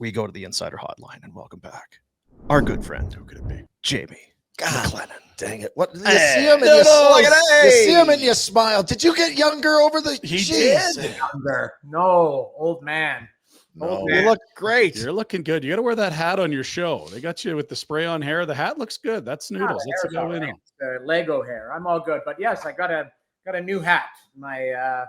we go to the Insider Hotline and welcome back our good friend, who could it be? Jamie McLennan. Dang it. What, you see him and you see him and you smile. Did you get younger over the He did. Younger. No, old man. No. You look great. You're looking good. You got to wear that hat on your show. They got you with the spray on hair. The hat looks good. That's Noodles. That's the guy we know. Lego hair. I'm all good. But yes, I got a new hat. My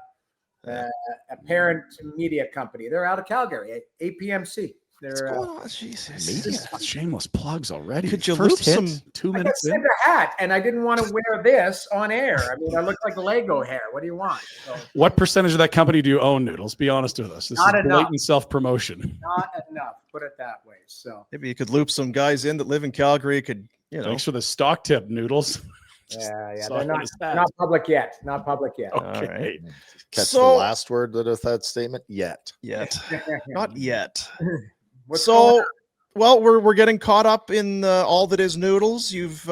parent media company. They're out of Calgary, APMC. What's They're going on? Jesus. Shameless plugs already. Could you First loop hit, some 2 I got minutes in? sent a hat, and I didn't want to wear this on air. I mean, I look like Lego hair. What do you want? So, What percentage of that company do you own, Noodles? Be honest with us. This Not is enough. blatant self-promotion. not enough. Put it that way. So Maybe you could loop some guys in that live in Calgary. Could, Thanks for the stock tip, Noodles. yeah, saw they're it on his hat. not public yet. Not public yet. Okay. All right. Catch So- the last word of that statement? Yet. Not yet. What's going on? Well, we're getting caught up in all that is Noodles. You've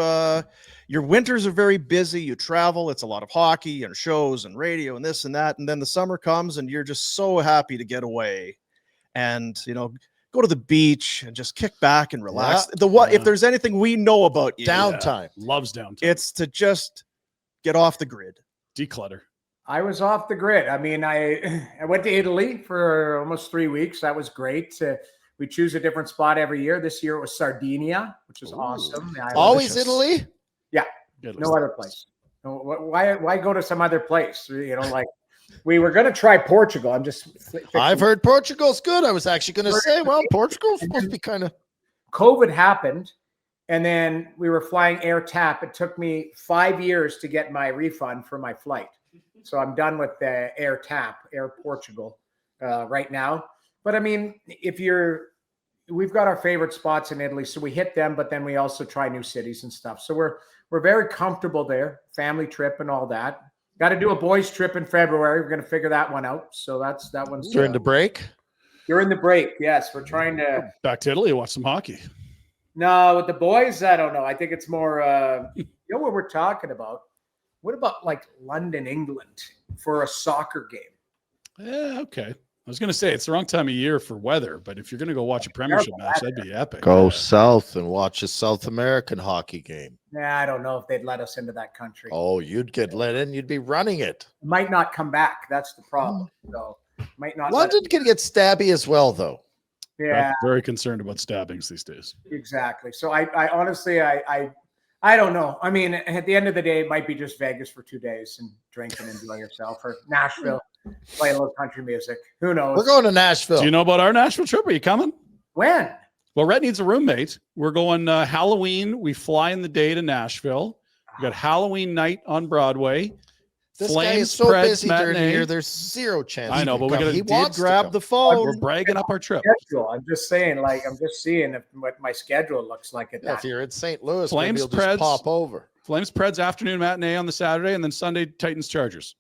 your winters are very busy. You travel. It's a lot of hockey and shows and radio and this and that. And then the summer comes and you're just so happy to get away and, go to the beach and just kick back and relax. If there's anything we know about you, Downtime. Loves downtime. it's to just get off the grid. Declutter. I was off the grid. I mean, I went to Italy for almost 3 weeks. That was great. We choose a different spot every year. This year it was Sardinia, which is awesome. Always Italy? Yeah, Good no other place. No, why go to some other place? We were going to try Portugal. I'm just. I've heard Portugal's good. I was actually going to say, well, Portugal's supposed to be kind of. COVID happened, and then we were flying air TAP. It took me 5 years to get my refund for my flight. So I'm done with the Air TAP, Air Portugal, right now. But I mean, we've got our favorite spots in Italy, so we hit them, but then we also try new cities and stuff. So we're very comfortable there, family trip and all that. Got to do a boys trip in February. We're going to figure that one out. So that one's During the break? during the break. Yes, we're trying to. Back to Italy, watch some hockey. No, with the boys, I don't know. I think it's more. You know what we're talking about? What about like London, England for a soccer game? Yeah, okay. I was going to say it's the wrong time of year for weather, but if you're going to go watch a Premiership match, that'd be epic. Go south and watch a South American hockey game. Nah, I don't know if they'd let us into that country. Oh, you'd get let in. You'd be running it. Might not come back. That's the problem. So might not. London can get stabby as well, though. Yeah, I'm very concerned about stabbings these days. exactly. So I honestly, I don't know. I mean, at the end of the day, it might be just Vegas for 2 days and drink and enjoy yourself, or Nashville, play a little country music. Who knows? We're going to Nashville. Do you know about our Nashville trip? Are you coming? When? Well, Rhett needs a roommate. We're going Halloween. We fly in the day to Nashville. We got Halloween night on Broadway. This guy is so busy during the year. There's zero chance. I know, but we got He to wants to grab come. the phone. We're bragging up our trip. Schedule. I'm just saying, I'm just seeing what my schedule looks like at Yeah, that. if you're in St. Louis, Flames, maybe you'll just Preds. pop over. Flames Preds afternoon matinee on the Saturday, and then Sunday Titans Chargers.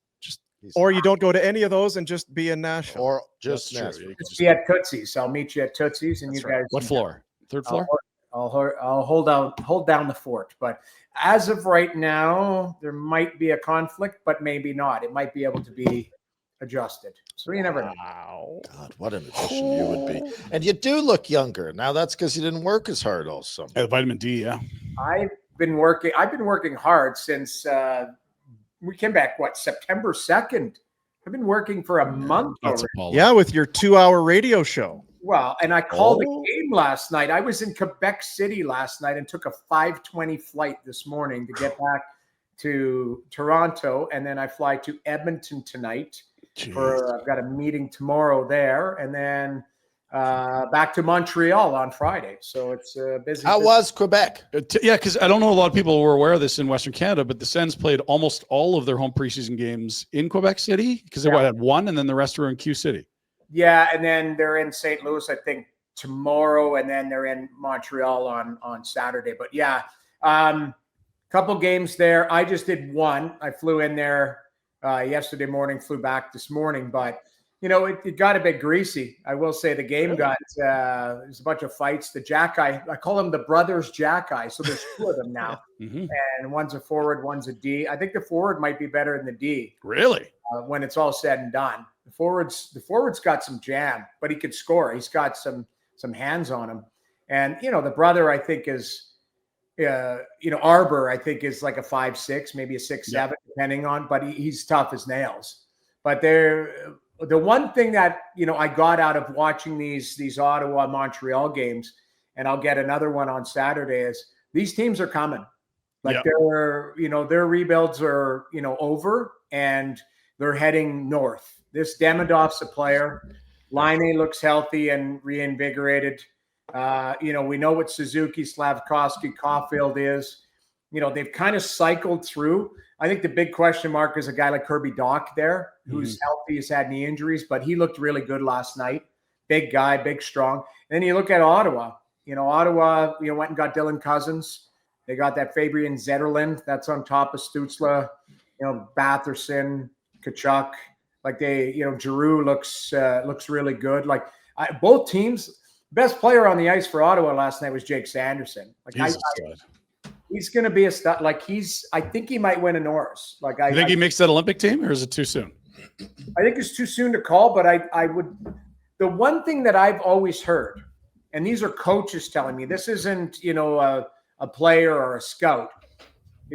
Or you don't go to any of those and just be in Nashville. Or just That's true. Nashville. You can Just be at Tootsie's. I'll meet you at Tootsie's, and That's you right. guys. What floor? Third floor? I'll hold down the fort. But as of right now, there might be a conflict, but maybe not. It might be able to be adjusted. So you never know. Wow. God, what an addition you would be. And you do look younger. Now that's because you didn't work as hard all summer. Vitamin D, yeah. I've been working hard since we came back, September 2nd. I've been working for a month That's already. Apollo. Yeah, with your 2-hour radio show. Well, and I called a game last night. I was in Quebec City last night and took a 5:20 flight this morning to get back to Toronto, and then I fly to Edmonton tonight. I've got a meeting tomorrow there, and then back to Montreal on Friday. So it's busy. How was Quebec? Yeah, because I don't know a lot of people were aware of this in Western Canada, but the Sens played almost all of their home preseason games in Quebec City because they had one, and then the rest were in Q City. Yeah, and then they're in St. Louis, I think, tomorrow, and then they're in Montreal on Saturday. But yeah, couple games there. I just did one. I flew in there yesterday morning, flew back this morning, but it got a bit greasy. I will say the game got there's a bunch of fights. The Jack Eye, I call them the brothers Jack Eye. So there's two of them now, and one's a forward, one's a D. I think the forward might be better than the D. Really? When it's all said and done, the forward's got some jam, but he could score. He's got some some hands on him. And, the brother, I think, is, Arbor, I think, is like a 5'6", maybe a 6'7", depending on, but he's tough as nails. But the one thing that, I got out of watching these Ottawa Montreal games, and I'll get another one on Saturday, is these teams are coming. Like their rebuilds are, over, and they're heading north. This Demidov's a player. Laine looks healthy and reinvigorated. We know what Suzuki, Slavkovsky, Caulfield is. They've kind of cycled through. I think the big question mark is a guy like Kirby Doc there, who's healthy, has had knee injuries, but he looked really good last night. Big guy, big, strong. And then you look at Ottawa. Ottawa, went and got Dylan Cousins. They got that Fabian Zetterlund that's on top of Stutzla, Batherson, Kachuk. Like Giroux looks really good. Like both teams, best player on the ice for Ottawa last night was Jake Sanderson. Like he's going to be a stud. Like I think he might win a Norris. Like I think he makes that Olympic team, or is it too soon? I think it's too soon to call, but I would. The one thing that I've always heard, and these are coaches telling me, this isn't a player or a scout.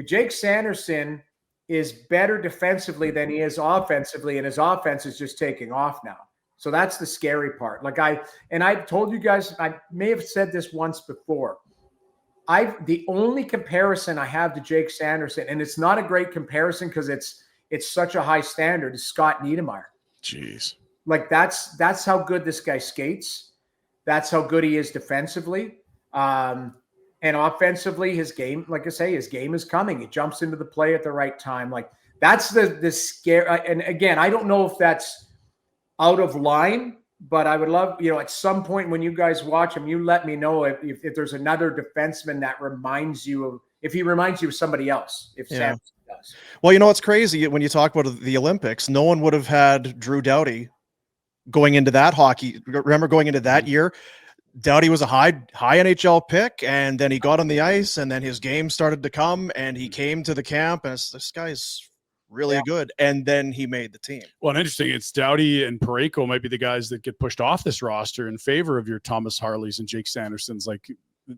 Jake Sanderson is better defensively than he is offensively, and his offense is just taking off now. So that's the scary part. Like I've told you guys, I may have said this once before. The only comparison I have to Jake Sanderson, and it's not a great comparison because it's such a high standard, is Scott Niedermayer. Jeez. Like that's how good this guy skates. That's how good he is defensively. And offensively, his game, like I say, his game is coming. He jumps into the play at the right time. Like that's the scare. And again, I don't know if that's out of line, but I would love, at some point when you guys watch him, you let me know if there's another defenseman that reminds you of, if he reminds you of somebody else, if Sam does. Well, it's crazy when you talk about the Olympics, no one would have had Drew Doughty going into that hockey. Remember going into that year, Doughty was a high NHL pick, and then he got on the ice, and then his game started to come, and he came to the camp, and this guy's really good, and then he made the team. Well, and interesting, it's Doughty and Parayko might be the guys that get pushed off this roster in favor of your Thomas Harleys and Jake Sandersons. Like,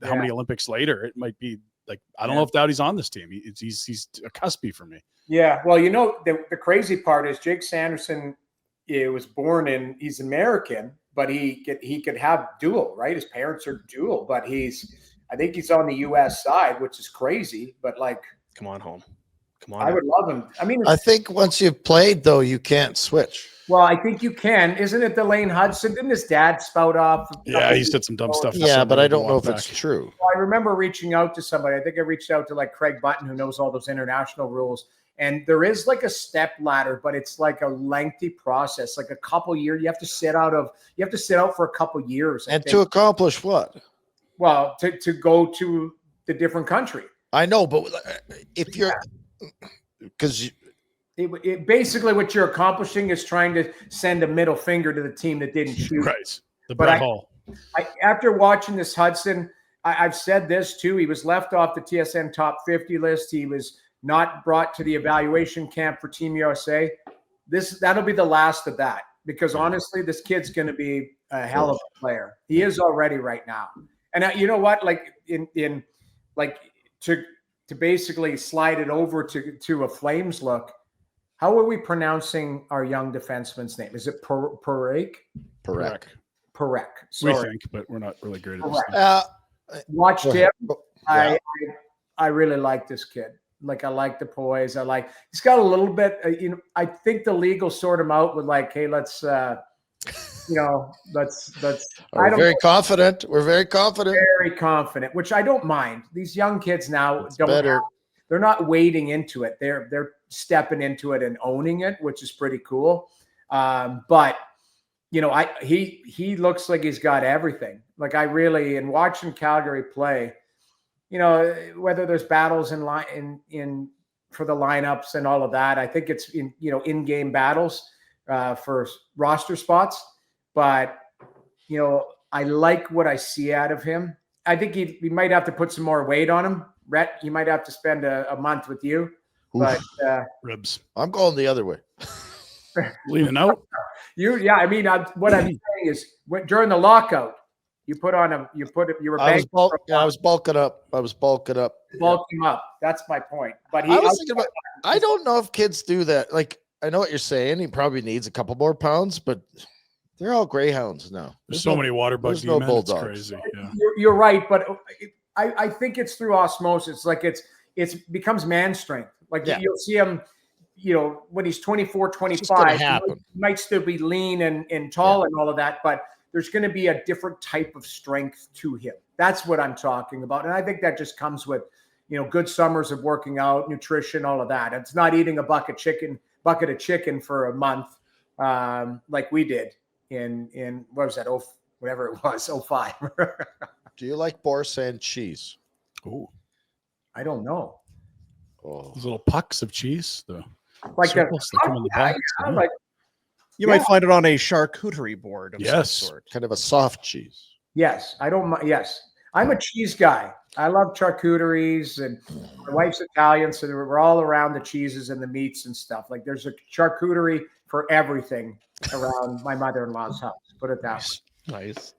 how many Olympics later? It might be like, I don't know if Doughty's on this team. He's a cuspy for me. Yeah, well, the crazy part is Jake Sanderson was born he's American, but he could have dual, right? His parents are dual, but I think he's on the U.S. side, which is crazy. But like, come on home. Come on. I would love him. I mean, I think once you've played, though, you can't switch. Well, I think you can. Isn't it Lane Hudson? Didn't his dad spout off? Yeah, he said some dumb stuff. Yeah, but I don't know if it's true. Well, I remember reaching out to somebody. I think I reached out to like Craig Button, who knows all those international rules. And there is like a step ladder, but it's like a lengthy process, like a couple years. You have to sit out for a couple years. And to accomplish what? Well, to go to the different country. I know, but if you're, because it basically what you're accomplishing is trying to send a middle finger to the team that didn't shoot. Right. The Brett Hall. After watching this Hudson, I've said this too. He was left off the TSN top 50 list. He was not brought to the evaluation camp for Team USA. That'll be the last of that, because honestly, this kid's going to be a hell of a player. He is already right now. And you know what? Like to basically slide it over to a Flames look. How are we pronouncing our young defenseman's name? Is it Parek? Parek. We think, but we're not really great at this. Watched him. I really like this kid. Like, I like the poise. He's got a little bit, I think the league will sort him out with like, hey, let's We're very confident. Very confident, which I don't mind. These young kids now they're not wading into it. They're stepping into it and owning it, which is pretty cool. But he looks like he's got everything. Like in watching Calgary play, whether there's battles in for the lineups and all of that, I think it's in-game battles for roster spots. But, I like what I see out of him. I think he might have to put some more weight on him. Rhett, he might have to spend a month with you. But ribs. I'm going the other way. Leaning out. What I'm saying is during the lockout, You put on a, you were I was bulking bulking up. him up. That's my point. But I was thinking about, I don't know if kids do that. Like, I know what you're saying. He probably needs a couple more pounds, but they're all greyhounds now. There's so many water bug no demons. It's bulldogs. crazy. Yeah. You're right, but I think it's through osmosis. Like it's becomes man strength. Like you'll see him, when he's 24, 25, he might still be lean and tall and all of that, but there's going to be a different type of strength to him. That's what I'm talking about. And I think that just comes with, good summers of working out, nutrition, all of that. It's not eating a bucket of chicken for a month like we did in what was that? Whatever it was, 05. Do you like Boursin cheese? Oh, I don't know. Oh, those little pucks of cheese, like circles that come in the box. like You might find it on a charcuterie board of some sort. kind of a soft cheese. yes, I don't mind. Yes, I'm a cheese guy. I love charcuteries, and my wife's Italian, so we're all around the cheeses and the meats and stuff. Like there's a charcuterie for everything around my mother-in-law's house. Put it that way. Nice.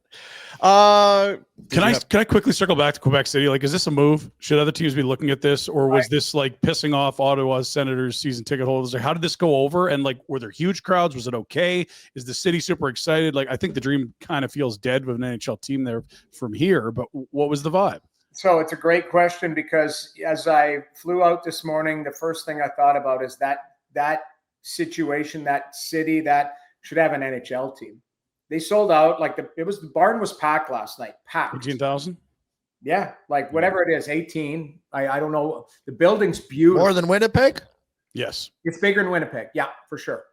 Can I quickly circle back to Quebec City? Like, is this a move? Should other teams be looking at this, or was this like pissing off Ottawa's Senators season ticket holders? Like, how did this go over? And like, were there huge crowds? Was it okay? Is the city super excited? Like, I think the dream kind of feels dead with an NHL team there from here. But what was the vibe? So it's a great question, because as I flew out this morning, the first thing I thought about is that situation, that city that should have an NHL team. They sold out. Like the barn was packed last night. Packed. 18,000? Yeah, like whatever it is, 18. I don't know. The building's beautiful. More than Winnipeg? Yes. It's bigger than Winnipeg. Yeah, for sure.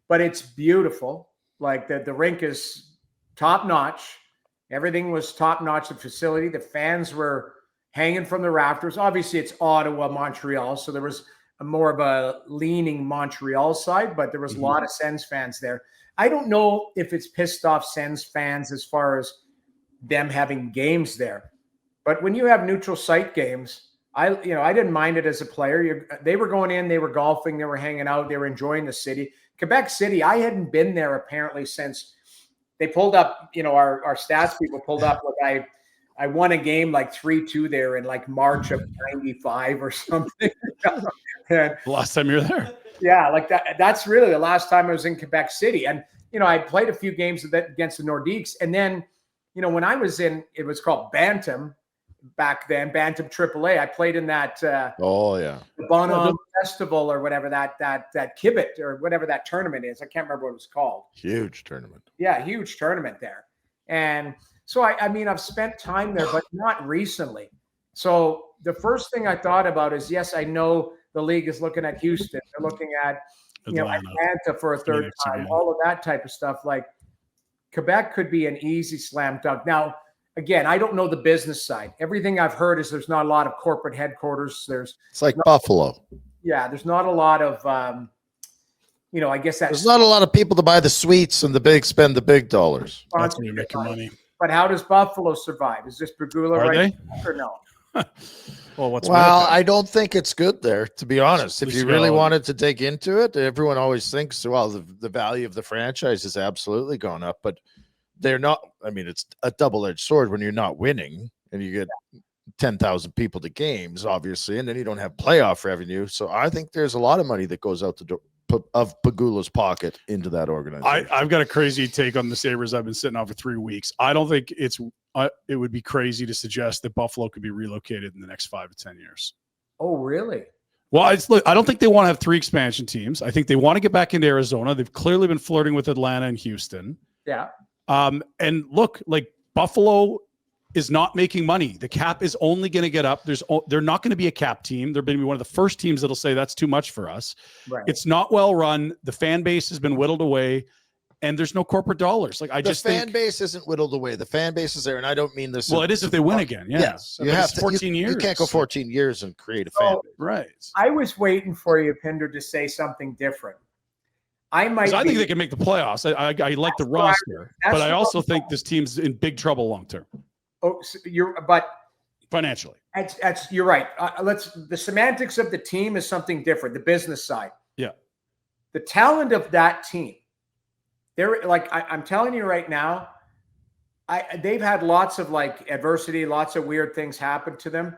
But it's beautiful. Like the rink is top notch. Everything was top notch. The facility, the fans were hanging from the rafters. Obviously, it's Ottawa, Montreal, so there was more of a leaning Montreal side, but there was a lot of Sens fans there. I don't know if it's pissed off Sens fans as far as them having games there, but when you have neutral site games, I didn't mind it as a player. They were going in, they were golfing, they were hanging out, they were enjoying the city. Quebec City, I hadn't been there apparently since they pulled up. Our stats people pulled up. Like I won a game like 3-2 there in like March of '95 or something. And, The last time you were there? yeah, like that's really the last time I was in Quebec City. And, I played a few games against the Nordiques. And then, when I was in, it was called Bantam back then, Bantam AAA. I played in that the Bonhomme Festival or whatever that Kibit or whatever that tournament is. I can't remember what it was called. Huge tournament. Yeah, huge tournament there. And so, I've spent time there, but not recently. So the first thing I thought about is, yes, I know the league is looking at Houston. They're looking at, Atlanta for a third time, all of that type of stuff. Like Quebec could be an easy slam dunk. Now, again, I don't know the business side. Everything I've heard is there's not a lot of corporate headquarters. It's like Buffalo. Yeah, there's not a lot of, I guess there's not a lot of people to buy the suites and spend the big dollars. That's when you're making money. But how does Buffalo survive? Is this Pegula right or no? Well, I don't think it's good there, to be honest. If you really wanted to dig into it, everyone always thinks, well, the value of the franchise is absolutely gone up, but they're not. I mean, it's a double-edged sword when you're not winning and you get 10,000 people to games, obviously, and then you don't have playoff revenue. So I think there's a lot of money that goes out the door of Pegula's pocket into that organization. I've got a crazy take on the Sabres. I've been sitting on for 3 weeks. I don't think it would be crazy to suggest that Buffalo could be relocated in the next 5 to 10 years. Oh, really? Well, I don't think they want to have 3 expansion teams. I think they want to get back into Arizona. They've clearly been flirting with Atlanta and Houston. Yeah. And look, like Buffalo is not making money. The cap is only going to get up. They're not going to be a cap team. They're going to be one of the first teams that'll say that's too much for us. Right. It's not well run. The fan base has been whittled away, and there's no corporate dollars. Like the fan base isn't whittled away. The fan base is there, and I don't mean this. Well, it is if they win again. Yeah. Yes, you have 14 years. You can't go 14 years and create a fan base. Right. I was waiting for you, Pinder, to say something different. I think they can make the playoffs. I like the roster, but I also think this team's in big trouble long term. Oh, so financially. You're right. The semantics of the team is something different. The business side. Yeah. The talent of that team. I'm telling you right now, they've had lots of like adversity, lots of weird things happen to them.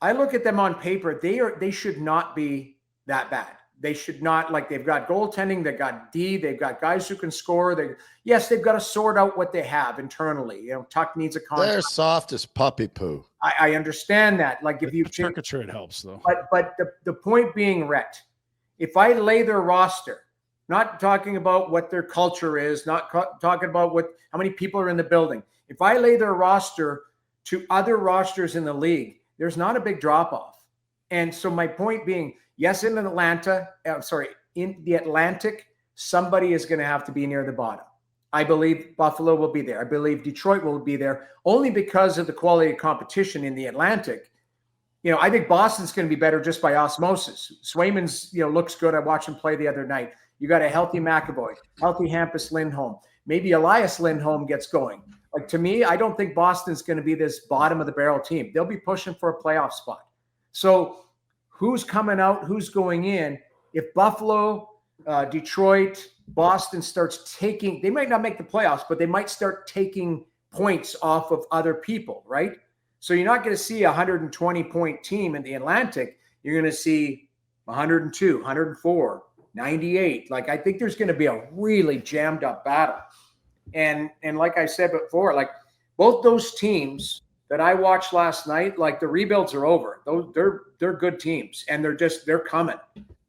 I look at them on paper. They should not be that bad. They should not, like, they've got goaltending, they've got D, they've got guys who can score. They've got to sort out what they have internally. You know, Tuck needs a contract. They're soft as puppy poo. I understand that. Like, if you caricature, it helps though. But the point being, Rhett, if I lay their roster, not talking about what their culture is, not talking about how many people are in the building. If I lay their roster to other rosters in the league, there's not a big drop off. And so my point being, yes, in the Atlantic, somebody is going to have to be near the bottom. I believe Buffalo will be there. I believe Detroit will be there only because of the quality of competition in the Atlantic. You know, I think Boston's going to be better just by osmosis. Swayman's, looks good. I watched him play the other night. You got a healthy McAvoy, healthy Hampus Lindholm. Maybe Elias Lindholm gets going. Like, to me, I don't think Boston's going to be this bottom of the barrel team. They'll be pushing for a playoff spot. So who's coming out? Who's going in? If Buffalo, Detroit, Boston starts taking, they might not make the playoffs, but they might start taking points off of other people, right? So you're not going to see a 120-point team in the Atlantic. You're going to see 102, 104, 98. Like, I think there's going to be a really jammed up battle. And like I said before, like, both those teams that I watched last night, like, the rebuilds are over. They're good teams, and they're coming.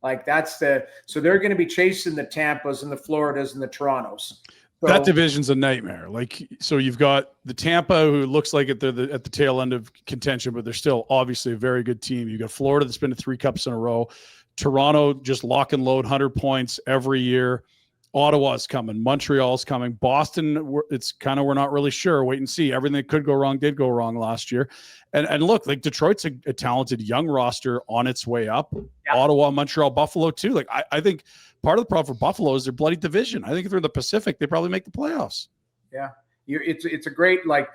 Like, so they're going to be chasing the Tampas and the Floridas and the Torontos. So, that division's a nightmare. Like, so you've got the Tampa, who looks like they're at the tail end of contention, but they're still obviously a very good team. You've got Florida that's been to 3 cups in a row. Toronto just lock and load 100 points every year. Ottawa's coming. Montreal's coming. Boston, it's kind of, we're not really sure. Wait and see. Everything that could go wrong did go wrong last year. And look, like, Detroit's a talented young roster on its way up. Yeah. Ottawa, Montreal, Buffalo too. Like, I think part of the problem for Buffalo is their bloody division. I think if they're in the Pacific, they probably make the playoffs. Yeah. It's a great, like,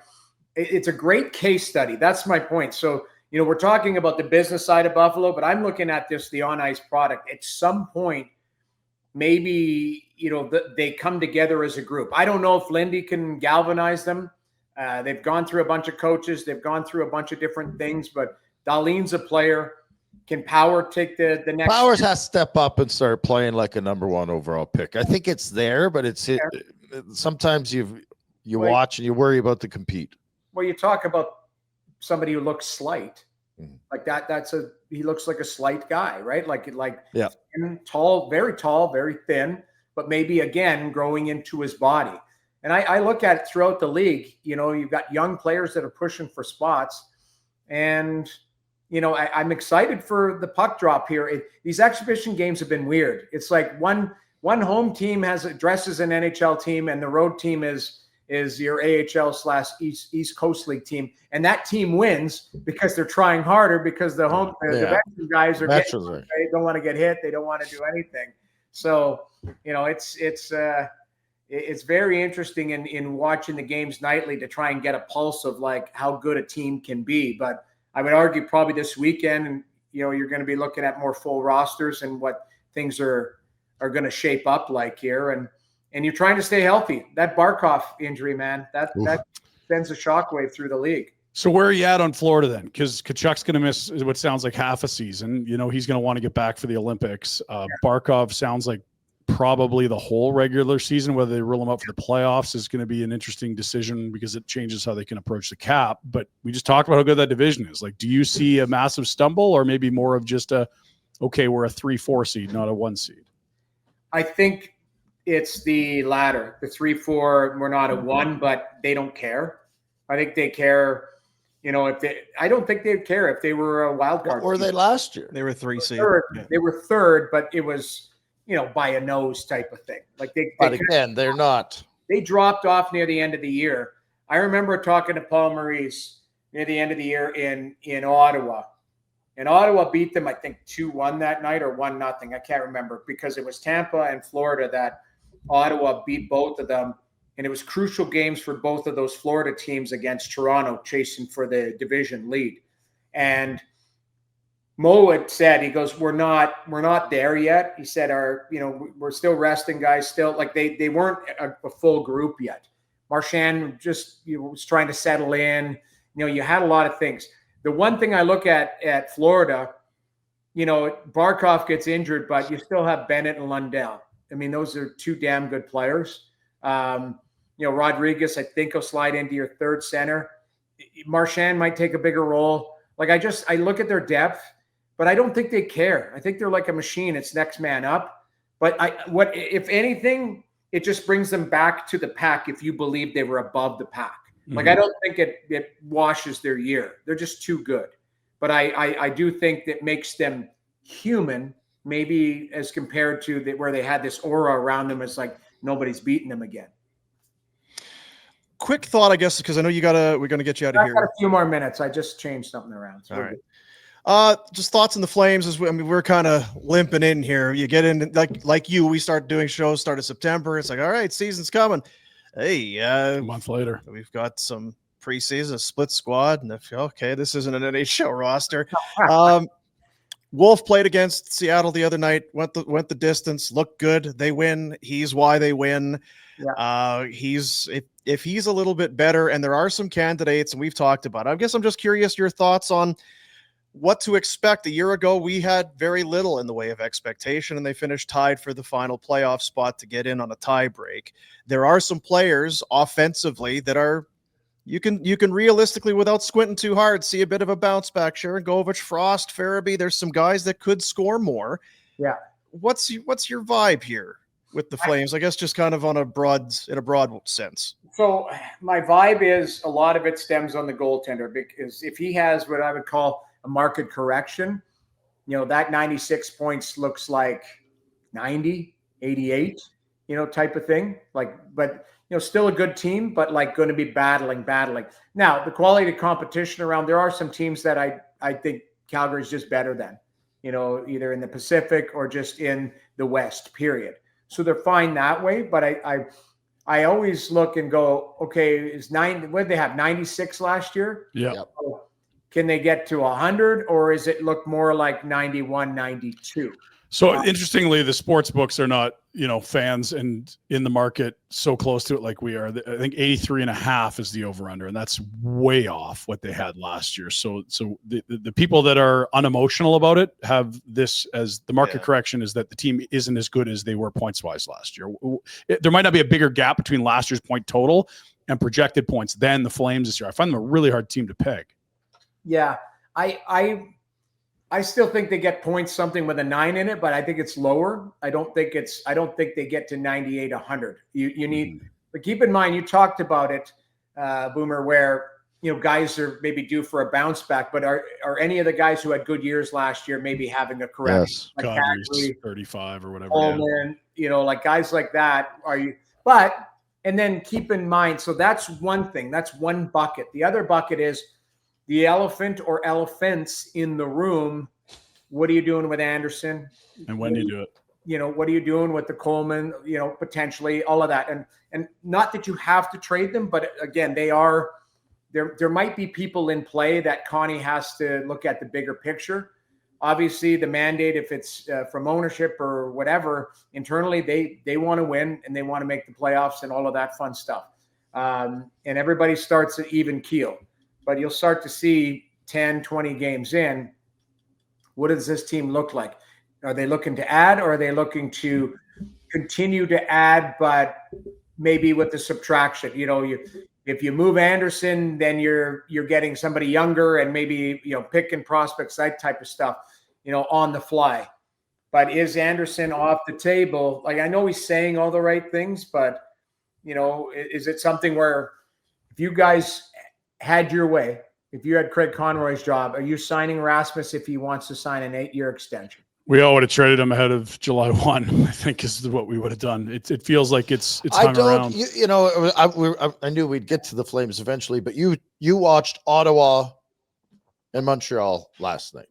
it's a great case study. That's my point. So, we're talking about the business side of Buffalo, but I'm looking at the on-ice product. At some point, maybe, they come together as a group. I don't know if Lindy can galvanize them. They've gone through a bunch of coaches. They've gone through a bunch of different things, but Darlene's a player. Can Power take the next? Powers has to step up and start playing like a number 1 overall pick. I think it's there, but sometimes you watch and you worry about the compete. Well, you talk about somebody who looks slight. Like that. He looks like a slight guy, right? Like yeah, tall, very thin, but maybe again growing into his body. And I look at it throughout the league. You've got young players that are pushing for spots, and I'm excited for the puck drop here. These exhibition games have been weird. It's like one home team dresses an NHL team, and the road team is your AHL/East Coast League team, and that team wins because they're trying harder, because the veteran guys are they don't want to get hit, they don't want to do anything. So it's very interesting in watching the games nightly to try and get a pulse of, like, how good a team can be. But I would argue probably this weekend, and you're going to be looking at more full rosters and what things are going to shape up like here. And you're trying to stay healthy. That Barkov injury, man, that sends a shockwave through the league. So where are you at on Florida then? Because Tkachuk's going to miss what sounds like half a season. He's going to want to get back for the Olympics. Barkov sounds like probably the whole regular season. Whether they rule him up for the playoffs is going to be an interesting decision, because it changes how they can approach the cap. But we just talked about how good that division is. Like, do you see a massive stumble, or maybe more of just we're a 3-4 seed, not a 1 seed? I think it's the latter. The 3-4, we're not a 1, but they don't care. I think they care. I don't think they'd care if they were a wild card. What were they last year? They were 3 seed. They were third, but it was, by a nose type of thing. Like they're not. They dropped off near the end of the year. I remember talking to Paul Maurice near the end of the year in Ottawa. And Ottawa beat them, I think, 2-1 that night, or 1-0. I can't remember, because it was Tampa and Florida that Ottawa beat both of them. And it was crucial games for both of those Florida teams against Toronto, chasing for the division lead. And Mo had said, he goes, we're not there yet. He said, we're still resting guys, still, like, they weren't a full group yet. Marchand just was trying to settle in. You had a lot of things. The one thing I look at Florida, Barkov gets injured, but you still have Bennett and Lundell. I mean, those are two damn good players. Rodriguez, I think, will slide into your third center. Marchand might take a bigger role. Like, I look at their depth, but I don't think they care. I think they're like a machine. It's next man up. But if anything, it just brings them back to the pack if you believe they were above the pack. Mm-hmm. Like, I don't think it washes their year. They're just too good. But I do think that makes them human, maybe as compared to where they had this aura around them. It's like nobody's beating them again. Quick thought, I guess, because I know we're going to get you out of here. I've got a few more minutes. I just changed something around. So all right. Just thoughts on the Flames. We're kind of limping in here. You get in like we start doing shows start of September. It's like, all right, season's coming. Hey, a month later, we've got some preseason, split squad, and this isn't an NHL roster. Wolf played against Seattle the other night. Went the distance. Looked good. They win. He's why they win. Yeah. If he's a little bit better, and there are some candidates, and we've talked about it. I guess I'm just curious your thoughts on what to expect. A year ago, we had very little in the way of expectation, and they finished tied for the final playoff spot to get in on a tie break. There are some players offensively that are you can realistically, without squinting too hard, see a bit of a bounce back. Sharon Govich, Frost, Farabee. There's some guys that could score more. Yeah. What's your vibe here with the Flames? I guess just kind of in a broad sense. So my vibe is a lot of it stems on the goaltender, because if he has what I would call a market correction, that 96 points looks like 90, 88, type of thing. But still a good team, but going to be battling. Now, the quality of competition around, there are some teams that I think Calgary's just better than, either in the Pacific or just in the West, period. So they're fine that way. But I always look and go, okay, what did they have, 96 last year? Yeah. So can they get to 100, or is it look more like 91, 92? So interestingly, the sports books are not, fans and in the market so close to it like we are. I think 83.5 is the over-under, and that's way off what they had last year. So the people that are unemotional about it have this as the market correction, is that the team isn't as good as they were points-wise last year. There might not be a bigger gap between last year's point total and projected points than the Flames this year. I find them a really hard team to peg. Yeah, I still think they get points something with a 9 in it, but I think it's lower. I don't think they get to 98, 100. You need, but keep in mind, you talked about it, Boomer, where guys are maybe due for a bounce back. But are any of the guys who had good years last year maybe having a correction? Yes, like Calgary's 35 or whatever. Coleman, like guys like that. And then keep in mind, so that's one thing. That's one bucket. The other bucket is the elephant or elephants in the room. What are you doing with Anderson? And when do you do it? What are you doing with the Coleman, potentially all of that. And not that you have to trade them, but again, there might be people in play that Connie has to look at the bigger picture. Obviously the mandate, if it's from ownership or whatever, internally, they want to win and they want to make the playoffs and all of that fun stuff. And everybody starts at even keel. But you'll start to see 10, 20 games in, what does this team look like? Are they looking to add, or are they looking to continue to add, but maybe with the subtraction? If you move Anderson, then you're getting somebody younger and maybe, picking prospects, that type of stuff, on the fly. But is Anderson off the table? I know he's saying all the right things, but, is it something where if you guys had your way, if you had Craig Conroy's job, are you signing Rasmus if he wants to sign an 8-year extension? We all would have traded him ahead of July 1, I think, is what we would have done. It feels like it's hung around. I knew we'd get to the Flames eventually, but you watched Ottawa and Montreal last night.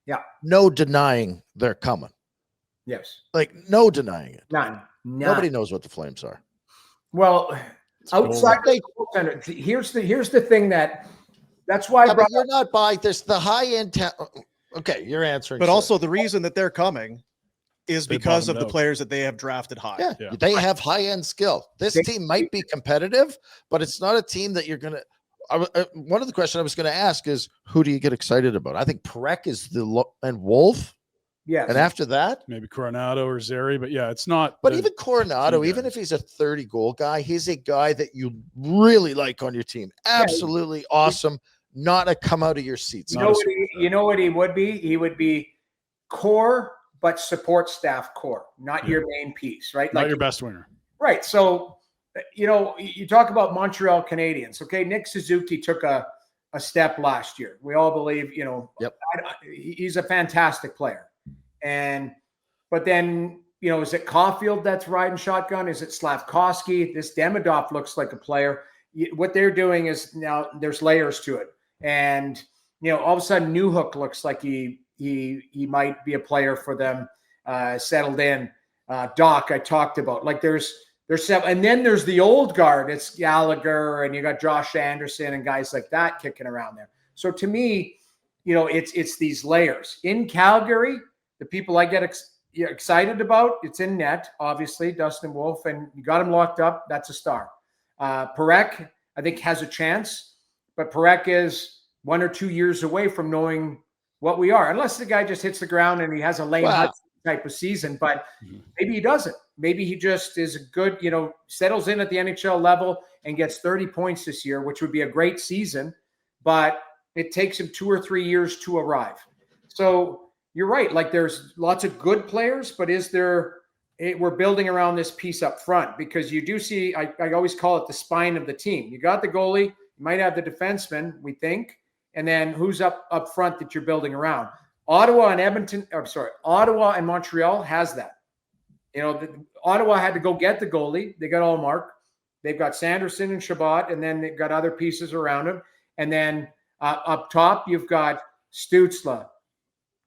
Yeah. No denying they're coming. Yes. No denying it. None. Nobody knows what the Flames are. Well, outside the center, here's the thing that's why but you're not buying this. The high end. Okay, you're answering. But also the reason that they're coming is They because of bottomed the out. players that they have drafted high. Yeah, they have high-end skill. This team might be competitive, but it's not a team that you're going to one of the questions I was going to ask is, who do you get excited about? I think Perek is and Wolf. Yes. And after that, maybe Coronado or Zeri, but yeah, it's not. But even Coronado, even if he's a 30-goal guy, he's a guy that you really like on your team. Absolutely awesome. Not a come out of your seats. You know what he would be? He would be core, but support staff core, not your main piece, right? Not your best winger. Right. So, you talk about Montreal Canadiens. Okay, Nick Suzuki took a step last year. We all believe, he's a fantastic player. But then, is it Caulfield that's riding shotgun? Is it Slavkovsky? This Demidov looks like a player. What they're doing is now there's layers to it. And, all of a sudden Newhook looks like he might be a player for them, settled in. Doc, I talked about. Like there's seven, and then there's the old guard. It's Gallagher, and you got Josh Anderson and guys like that kicking around there. So to me, it's these layers. In Calgary, the people I get excited about, it's in net, obviously, Dustin Wolf, and you got him locked up. That's a star. Perek, I think, has a chance, but Perek is 1 or 2 years away from knowing what we are, unless the guy just hits the ground and he has a Lane Hudson type of season, but maybe he doesn't. Maybe he just is a good, settles in at the NHL level and gets 30 points this year, which would be a great season, but it takes him 2 or 3 years to arrive. So you're right. Like there's lots of good players, but we're building around this piece up front, because you do see, I always call it the spine of the team. You got the goalie, you might have the defenseman, we think, and then who's up front that you're building around. Ottawa and Montreal has that. Ottawa had to go get the goalie. They got Allmark. They've got Sanderson and Shabbat, and then they've got other pieces around him. And then up top, you've got Stützle,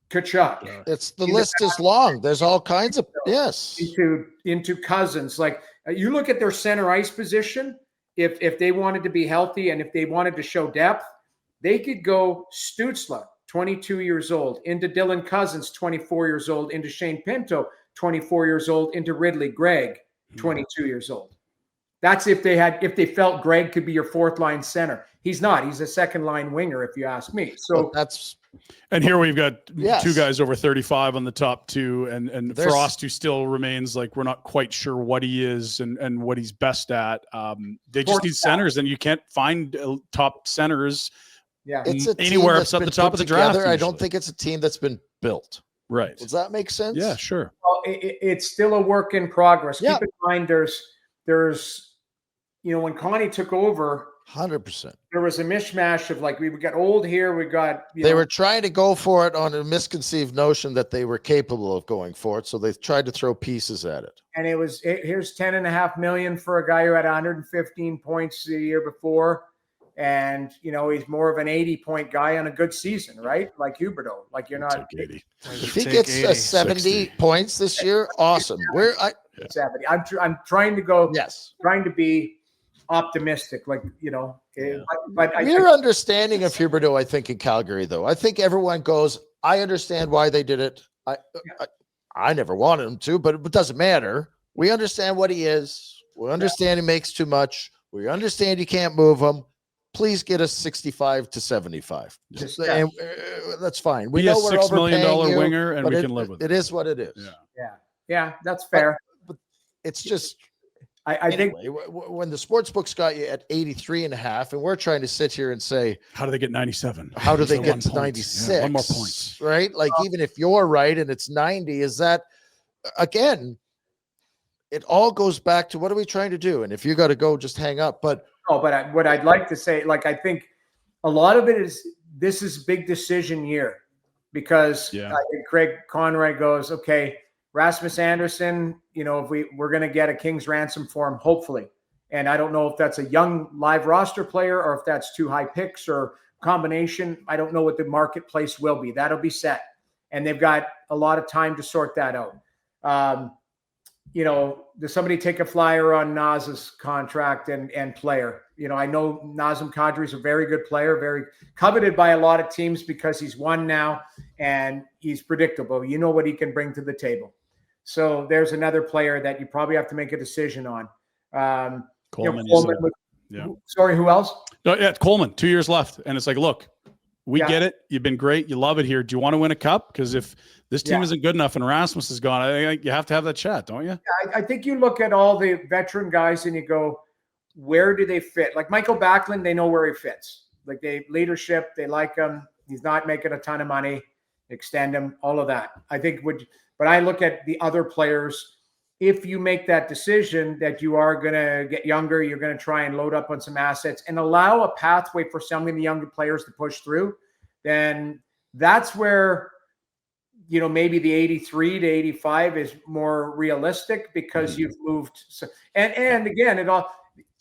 Tkachuk. It's the list is long. There's all kinds of into Cousins. Like you look at their center ice position. If they wanted to be healthy and if they wanted to show depth, they could go Stützle, 22 years old, into Dylan Cousins, 24 years old, into Shane Pinto, 24 years old, into Ridley Gregg, 22 years old. That's if they felt Gregg could be your fourth line center. He's not. He's a second line winger, if you ask me. So and here we've got two guys over 35 on the top two, and Frost, who still remains like we're not quite sure what he is and what he's best at. They just need centers, and you can't find top centers. Yeah, it's anywhere except the top of the draft. I don't think it's a team that's been built. Right. Does that make sense? Yeah, sure. Well, it's still a work in progress. Yeah. Keep in mind, there's when Connie took over, 100%. there was a mishmash of like we got old here, we got they were trying to go for it on a misconceived notion that they were capable of going for it, so they tried to throw pieces at it. And here's $10.5 million for a guy who had 115 points the year before. And, he's more of an 80-point guy on a good season, right? Like Huberdeau. Like you're not. If he gets 70 points this year, awesome. 70. I'm trying to go. Yes. Trying to be optimistic, like But your understanding of Huberdeau, I think, in Calgary, though, I think everyone goes, I understand why they did it. I never wanted him to, but it doesn't matter. We understand what he is. We understand he makes too much. We understand you can't move him. Please get us 65 to 75. And, that's fine. We know we're $6 million winger, and we can live with it. It is what it is. Yeah, that's fair. But it's just, I think when the sports books got you at 83.5, and we're trying to sit here and say, how do they get 97? How do they get to 96? Yeah, 1 more point, right? Like even if you're right and it's 90, is that again? It all goes back to what are we trying to do? And if you got to go, just hang up. But what I'd like to say, like I think a lot of it is this is big decision year because I think Craig Conroy goes, okay, Rasmus Anderson, if we're going to get a king's ransom for him, hopefully. And I don't know if that's a young live roster player or if that's 2 high picks or combination. I don't know what the marketplace will be. That'll be set. And they've got a lot of time to sort that out. Does somebody take a flyer on Naz's contract and player? I know Nazem Kadri is a very good player, very coveted by a lot of teams because he's won now and he's predictable. You know what he can bring to the table. So there's another player that you probably have to make a decision on. Coleman. Sorry, who else? No, yeah, Coleman. 2 years left, and it's like, look, we get it. You've been great. You love it here. Do you want to win a cup? Because if this team isn't good enough and Rasmus is gone, I think you have to have that chat, don't you? Yeah, I think you look at all the veteran guys and you go, where do they fit? Like Michael Backlund, they know where he fits. Like leadership, they like him. He's not making a ton of money. Extend him, all of that. I think but I look at the other players. If you make that decision that you are going to get younger, you're going to try and load up on some assets and allow a pathway for some of the younger players to push through, then that's where, maybe the 83 to 85 is more realistic because you've moved. And again,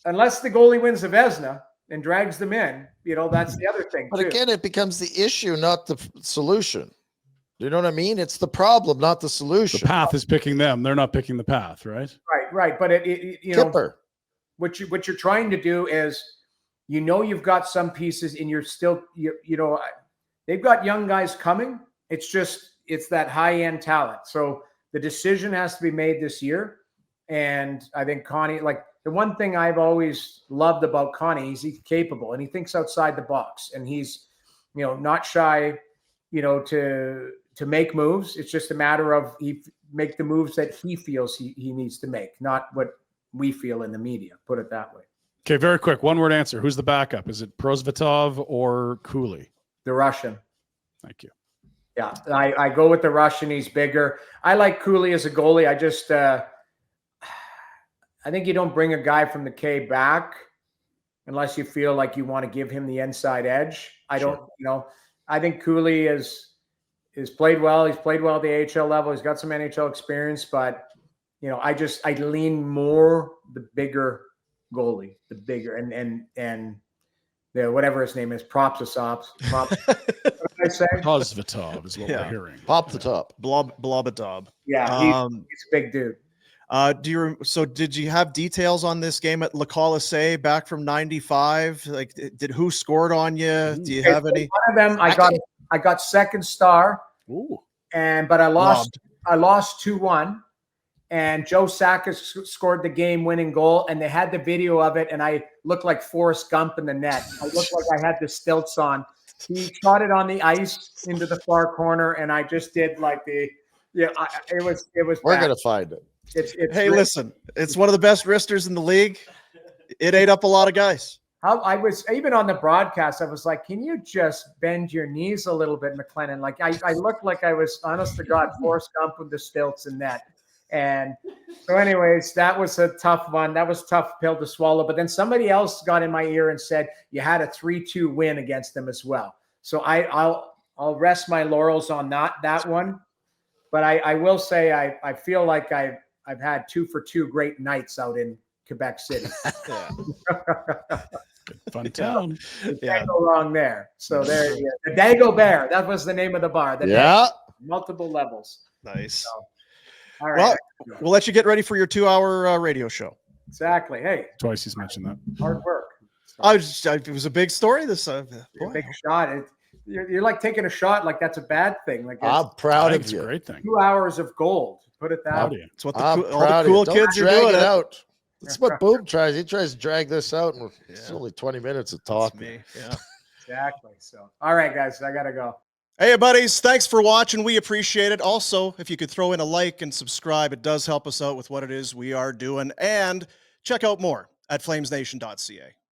unless the goalie wins the Vezina and drags them in, that's the other thing. But again, it becomes the issue, not the solution. You know what I mean? It's the problem, not the solution. The path is picking them. They're not picking the path, right? Right. But Kipper. What you're trying to do is, you've got some pieces and you're still, they've got young guys coming. It's that high end talent. So the decision has to be made this year. And I think Connie, like the one thing I've always loved about Connie, he's capable and he thinks outside the box and he's, not shy, to make moves. It's just a matter of he make the moves that he feels he needs to make, not what we feel in the media. Put it that way. Okay, very quick. One word answer. Who's the backup? Is it Prosvetov or Cooley? The Russian. Thank you. Yeah, I go with the Russian. He's bigger. I like Cooley as a goalie. I just I think you don't bring a guy from the K back unless you feel like you want to give him the inside edge. I think Cooley is played well. He's played well at the AHL level. He's got some NHL experience, but I lean more the bigger goalie, the bigger and the whatever his name is, Prosvetov. What did I say? Prosvetov is what we're hearing. Pop the top. Blobatob. Yeah, he's a big dude. Did you have details on this game at Le Colisée back from '95? Like, who scored on you? Do you have any? One of them, I got second star. Ooh. But I lost. I lost 2-1. And Joe Saka scored the game-winning goal, and they had the video of it, and I looked like Forrest Gump in the net. I looked like I had the stilts on. He shot it on the ice into the far corner, and I just did like it was. We're gonna find it. Hey, listen, it's one of the best wristers in the league. It ate up a lot of guys. I was even on the broadcast. I was like, "Can you just bend your knees a little bit, McLennan?" Like I looked like I was, honest to God, Forrest Gump with the stilts and net. And so, anyways, that was a tough one. That was a tough pill to swallow. But then somebody else got in my ear and said you had a 3-2 win against them as well. So I'll rest my laurels on that one. But I will say I feel like I've had 2 for 2 great nights out in Quebec City. Fun town. Can't go wrong there. So there, the Dago Bear. That was the name of the bar. Multiple levels. Nice. So, all right. Well, we'll let you get ready for your 2-hour radio show. Exactly. Hey, twice he's mentioned that. Hard work. So, it was a big story. This big shot. You're like taking a shot like that's a bad thing. Like I'm proud of you. It's a great thing. 2 hours of gold. Put it that way. It's what all the cool kids are doing. It out. That's what Boom tries. He tries to drag this out, and it's only 20 minutes of talk. Yeah, exactly. So, all right, guys, I gotta go. Hey, buddies, thanks for watching. We appreciate it. Also, if you could throw in a like and subscribe, it does help us out with what it is we are doing. And check out more at flamesnation.ca.